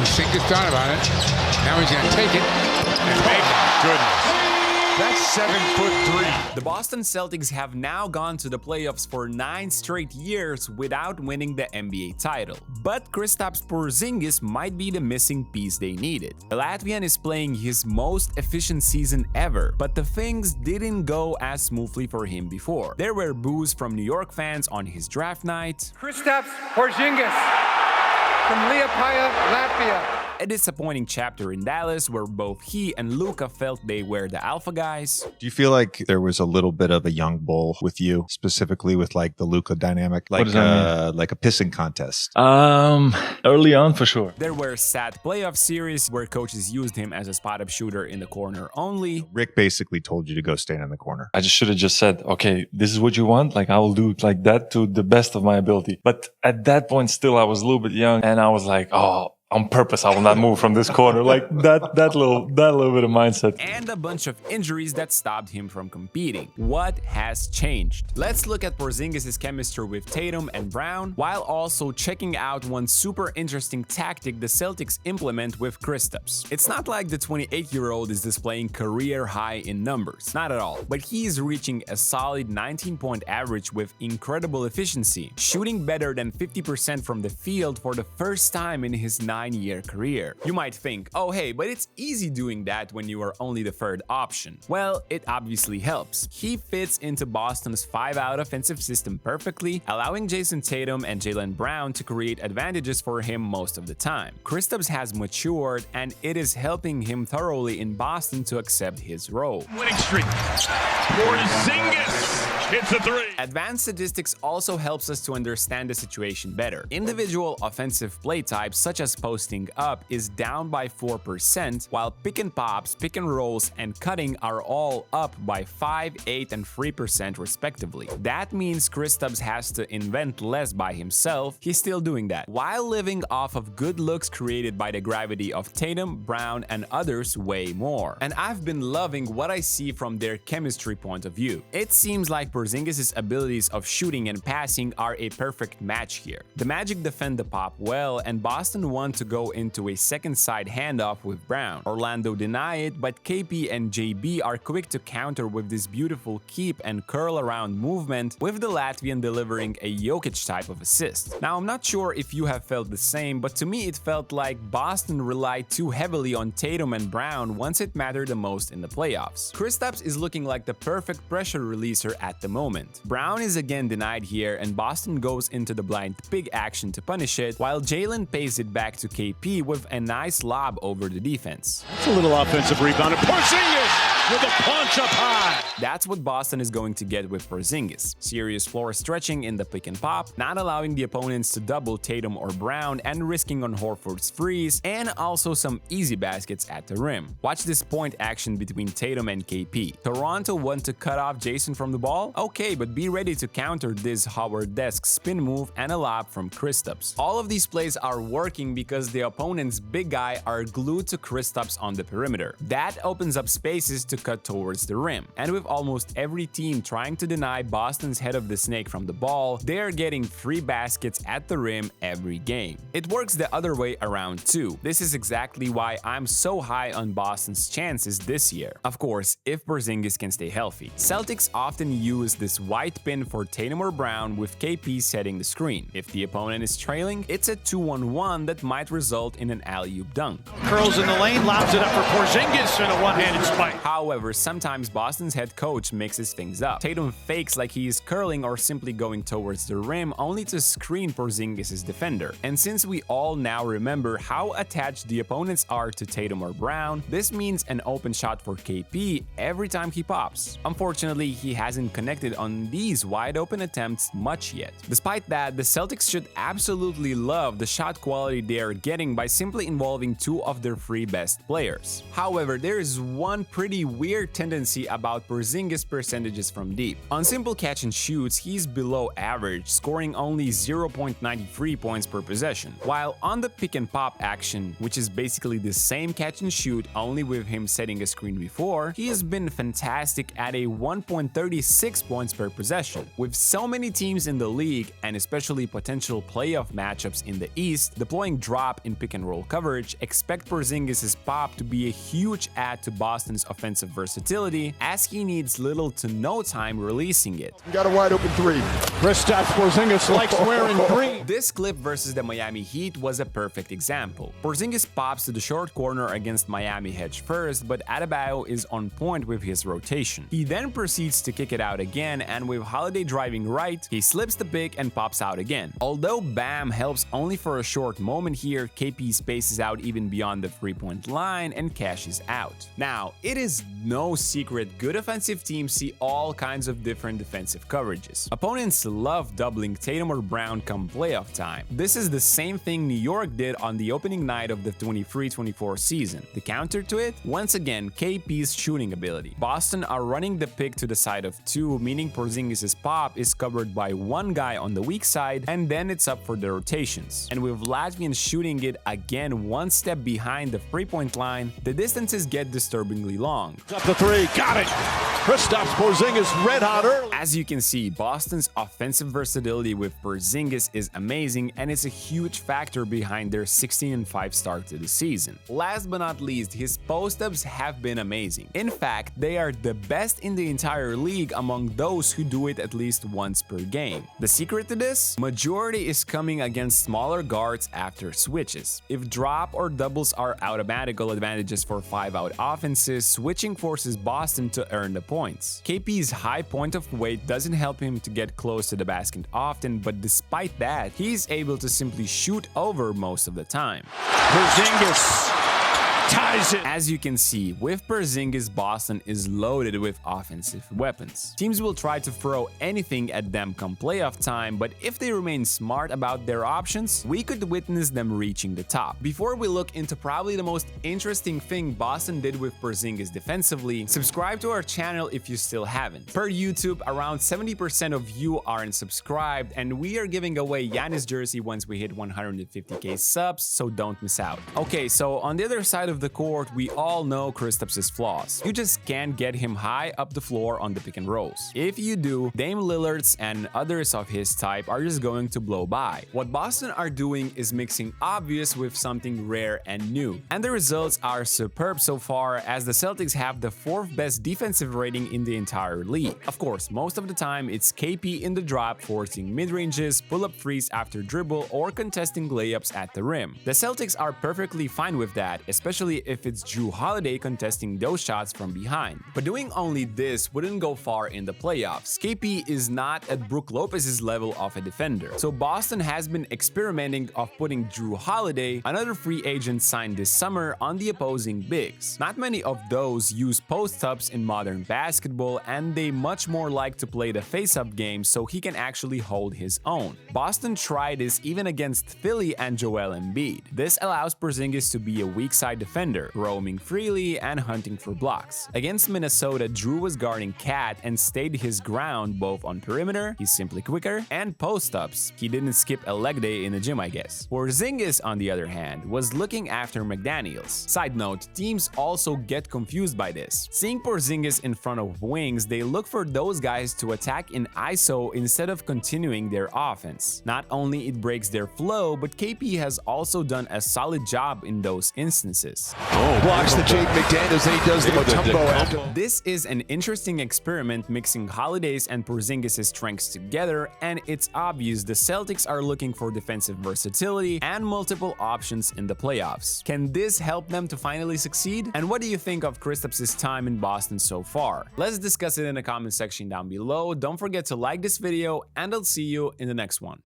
Porzingis thought about it. Now he's going to take it and make it. Goodness. That's 7'3". The Boston Celtics have now gone to the playoffs for 9 straight years without winning the NBA title. But Kristaps Porzingis might be the missing piece they needed. The Latvian is playing his most efficient season ever, but the things didn't go as smoothly for him before. There were boos from New York fans on his draft night. Kristaps Porzingis from Liepāja, Latvia. A disappointing chapter in Dallas where both he and Luka felt they were the alpha guys. Do you feel like there was a little bit of a young bull with you, specifically with like the Luka dynamic, like like a pissing contest? Early on for sure. There were sad playoff series where coaches used him as a spot-up shooter in the corner only. Rick basically told you to go stand in the corner. I should have just said, okay, this is what you want. Like I will do like that to the best of my ability. But at that point, still, I was a little bit young, and I was like, oh, on purpose, I will not move from this corner. Like that little bit of mindset. And a bunch of injuries that stopped him from competing. What has changed? Let's look at Porzingis' chemistry with Tatum and Brown, while also checking out one super interesting tactic the Celtics implement with Kristaps. It's not like the 28-year-old is displaying career high in numbers, not at all, but he is reaching a solid 19-point average with incredible efficiency, shooting better than 50% from the field for the first time in his 9-year career. You might think, oh hey, but it's easy doing that when you are only the third option. Well, it obviously helps. He fits into Boston's 5-out offensive system perfectly, allowing Jason Tatum and Jaylen Brown to create advantages for him most of the time. Kristaps has matured, and it is helping him thoroughly in Boston to accept his role. Winning streak. Porzingis hits a 3. Advanced statistics also helps us to understand the situation better. Individual offensive play types such as posting up is down by 4%, while pick and pops, pick and rolls, and cutting are all up by 5, 8, and 3% respectively. That means Kristaps has to invent less by himself. He's still doing that, while living off of good looks created by the gravity of Tatum, Brown, and others way more. And I've been loving what I see from their chemistry point of view. It seems like Porzingis' abilities of shooting and passing are a perfect match here. The Magic defend the pop well, and Boston want to go into a second side handoff with Brown. Orlando deny it, but KP and JB are quick to counter with this beautiful keep and curl around movement, with the Latvian delivering a Jokic type of assist. Now, I'm not sure if you have felt the same, but to me it felt like Boston relied too heavily on Tatum and Brown once it mattered the most in the playoffs. Kristaps is looking like the perfect pressure releaser at the moment. Brown is again denied here, and Boston goes into the blind pig action to punish it, while Jaylen pays it back to KP with a nice lob over the defense. It's a little offensive rebound. And Porzingis with a punch up high. That's what Boston is going to get with Porzingis. Serious floor stretching in the pick and pop, not allowing the opponents to double Tatum or Brown and risking on Horford's freeze, and also some easy baskets at the rim. Watch this point action between Tatum and KP. Toronto want to cut off Jason from the ball? Okay, but be ready to counter this Howard-esque spin move and a lob from Kristaps. All of these plays are working because the opponent's big guy are glued to Kristaps on the perimeter. That opens up spaces to cut towards the rim. And with almost every team trying to deny Boston's head of the snake from the ball, they are getting 3 baskets at the rim every game. It works the other way around too. This is exactly why I'm so high on Boston's chances this year. Of course, if Porzingis can stay healthy. Celtics often use this white pin for Tatum or Brown with KP setting the screen. If the opponent is trailing, it's a 2-on-1 that might result in an alley-oop dunk. Curls in the lane, lobs it up for Porzingis and a one-handed spike. However, sometimes Boston's head coach mixes things up. Tatum fakes like he is curling or simply going towards the rim only to screen Porzingis' defender. And since we all now remember how attached the opponents are to Tatum or Brown, this means an open shot for KP every time he pops. Unfortunately, he hasn't connected on these wide open attempts much yet. Despite that, the Celtics should absolutely love the shot quality they are getting by simply involving 2 of their 3 best players. However, there is one pretty weird tendency about Porzingis' percentages from deep. On simple catch and shoots, he's below average, scoring only 0.93 points per possession, while on the pick and pop action, which is basically the same catch and shoot only with him setting a screen before, he has been fantastic at a 1.36 points per possession. With so many teams in the league, and especially potential playoff matchups in the East, deploying drop in pick and roll coverage, expect Porzingis' pop to be a huge add to Boston's offensive versatility, as he needs little to no time releasing it. Got a wide open three. Kristaps Porzingis likes wearing green. This clip versus the Miami Heat was a perfect example. Porzingis pops to the short corner against Miami hedge first, but Adebayo is on point with his rotation. He then proceeds to kick it out again, and with Holiday driving right, he slips the pick and pops out again. Although Bam helps only for a short moment here, KP spaces out even beyond the three-point line and cashes out. Now, it is no secret good offensive teams see all kinds of different defensive coverages. Opponents love doubling Tatum or Brown come playoff time. This is the same thing New York did on the opening night of the 23-24 season. The counter to it? Once again, KP's shooting ability. Boston are running the pick to the side of two, meaning Porzingis' pop is covered by one guy on the weak side, and then it's up for the rotations. And with Latvian shooting it again one step behind the three-point line, the distances get disturbingly long. Up the three, got it! Kristaps Porzingis red hot early. As you can see, Boston's offensive versatility with Porzingis is amazing, and it's a huge factor behind their 16-5 start to the season. Last but not least, his post-ups have been amazing. In fact, they are the best in the entire league among those who do it at least once per game. The secret to this? Majority is coming against smaller guards after switches. If drop or doubles are automatical advantages for 5-out offenses, switching forces Boston to earn the points. KP's high point of weight doesn't help him to get close to the basket often, but despite that, he's able to simply shoot over most of the time. Porzingis ties it. As you can see, with Porzingis, Boston is loaded with offensive weapons. Teams will try to throw anything at them come playoff time, but if they remain smart about their options, we could witness them reaching the top. Before we look into probably the most interesting thing Boston did with Porzingis defensively, subscribe to our channel if you still haven't. Per YouTube, around 70% of you aren't subscribed, and we are giving away Giannis jersey once we hit 150k subs, so don't miss out. Okay, so on the other side of the court, we all know Kristaps' flaws. You just can't get him high up the floor on the pick and rolls. If you do, Dame Lillard's and others of his type are just going to blow by. What Boston are doing is mixing obvious with something rare and new, and the results are superb so far, as the Celtics have the 4th best defensive rating in the entire league. Of course, most of the time it's KP in the drop, forcing mid-ranges, pull-up threes after dribble, or contesting layups at the rim. The Celtics are perfectly fine with that, especially if it's Jrue Holiday contesting those shots from behind. But doing only this wouldn't go far in the playoffs. KP is not at Brook Lopez's level of a defender. So Boston has been experimenting of putting Jrue Holiday, another free agent signed this summer, on the opposing bigs. Not many of those use post-ups in modern basketball, and they much more like to play the face-up game so he can actually hold his own. Boston tried this even against Philly and Joel Embiid. This allows Porzingis to be a weak side defender, roaming freely and hunting for blocks. Against Minnesota, Jrue was guarding Cat and stayed his ground both on perimeter, he's simply quicker, and post-ups. He didn't skip a leg day in the gym, I guess. Porzingis, on the other hand, was looking after McDaniels. Side note, teams also get confused by this. Seeing Porzingis in front of wings, they look for those guys to attack in ISO instead of continuing their offense. Not only it breaks their flow, but KP has also done a solid job in those instances. Blocks the Jake McDaniels, and he does the Mutombo after. This is an interesting experiment mixing Holiday's and Porzingis' strengths together, and it's obvious the Celtics are looking for defensive versatility and multiple options in the playoffs. Can this help them to finally succeed? And what do you think of Kristaps' time in Boston so far? Let's discuss it in the comment section down below. Don't forget to like this video, and I'll see you in the next one.